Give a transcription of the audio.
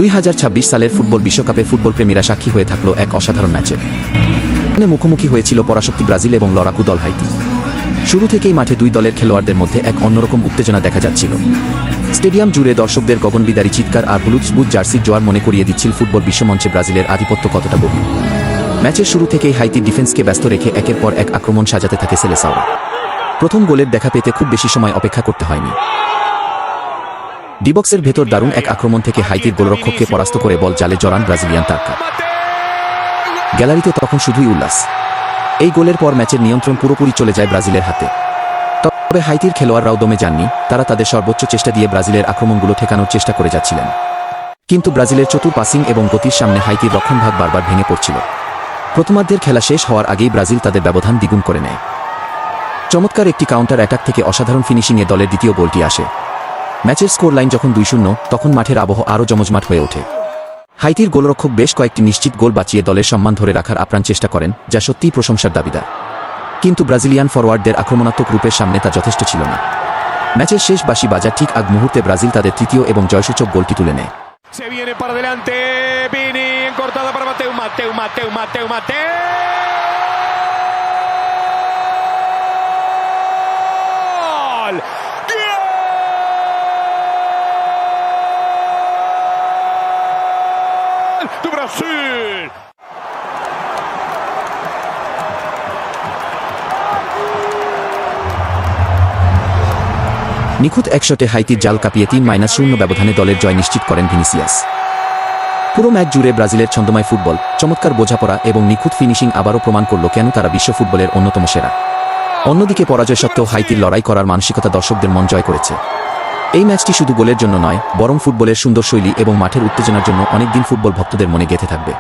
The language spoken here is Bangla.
2026 সালের ফুটবল বিশ্বকাপে ফুটবল প্রেমীরা সাক্ষী হয়ে থাকলো এক অসাধারণ ম্যাচে। মুখোমুখি হয়েছিল পরাশক্তি ব্রাজিল এবং লড়াকু দল হাইতি। শুরু থেকেই মাঠে দুই দলের খেলোয়াড়দের মধ্যে এক অন্যরকম উত্তেজনা দেখা যাচ্ছিল। স্টেডিয়াম জুড়ে দর্শকদের গগনবিদারী চিৎকার আর হলুদ সবুজ জার্সির জোয়ার মনে করিয়ে দিচ্ছিল ফুটবল বিশ্বমঞ্চে ব্রাজিলের আধিপত্য কতটা গভীর। ম্যাচের শুরু থেকেই হাইতির ডিফেন্সকে ব্যস্ত রেখে একের পর এক আক্রমণ সাজাতে থাকে সেলেসাওরা। প্রথম গোলের দেখা পেতে খুব বেশি সময় অপেক্ষা করতে হয়নি। ডিবক্সের ভেতর দারুণ এক আক্রমণ থেকে হাইতির গোলরক্ষককে পরাস্ত করে বল জালে জড়ান ব্রাজিলিয়ান তারকা। গ্যালারিতে তখন শুধুই উল্লাস। এই গোলের পর ম্যাচের নিয়ন্ত্রণ পুরোপুরি চলে যায় ব্রাজিলের হাতে। তবে হাইতির খেলোয়াড়রাও দমে যাননি, তারা তাদের সর্বোচ্চ চেষ্টা দিয়ে ব্রাজিলের আক্রমণগুলো ঠেকানোর চেষ্টা করে যাচ্ছিলেন। কিন্তু ব্রাজিলের চতুর পাসিং এবং গতির সামনে হাইতির রক্ষণভাগ বারবার ভেঙে পড়ছিল। প্রথমার্ধের খেলা শেষ হওয়ার আগেই ব্রাজিল তাদের ব্যবধান দ্বিগুণ করে নেয়। চমৎকার একটি কাউন্টার অ্যাটাক থেকে অসাধারণ ফিনিশিংয়ে দলের দ্বিতীয় গোলটি আসে। ম্যাচের স্কোর লাইন যখন 2-0, তখন মাঠের আবহ আরও জমজমাট হয়ে ওঠে। হাইতির গোলরক্ষক বেশ কয়েকটি নিশ্চিত গোল বাঁচিয়ে দলের সম্মান ধরে রাখার আপ্রাণ চেষ্টা করেন, যা সত্যিই প্রশংসার দাবিদার। কিন্তু ব্রাজিলিয়ান ফরওয়ার্ডদের আক্রমণাত্মক রূপের সামনে তা যথেষ্ট ছিল না। ম্যাচের শেষ বাঁশি বাজার ঠিক আগ মুহূর্তে ব্রাজিল তাদের তৃতীয় এবং জয়সূচক গোলটি তুলে নেয়। নিখুঁত এক শটে হাইতির জাল কাঁপিয়ে 3-0 ব্যবধানে দলের জয় নিশ্চিত করেন ভিনিসিয়াস। পুরো ম্যাচ জুড়ে ব্রাজিলের ছন্দময় ফুটবল, চমৎকার বোঝাপড়া এবং নিখুঁত ফিনিশিং আবারও প্রমাণ করল কেন তারা বিশ্ব ফুটবলের অন্যতম সেরা। অন্যদিকে পরাজয় সত্ত্বেও হাইতির লড়াই করার মানসিকতা দর্শকদের মন জয় করেছে। এই ম্যাচটি শুধু গোলের জন্য নয়, বরং ফুটবলের সুন্দর শৈলী এবং মাঠের উত্তেজনার জন্য অনেকদিন ফুটবল ভক্তদের মনে গেঁথে থাকবে।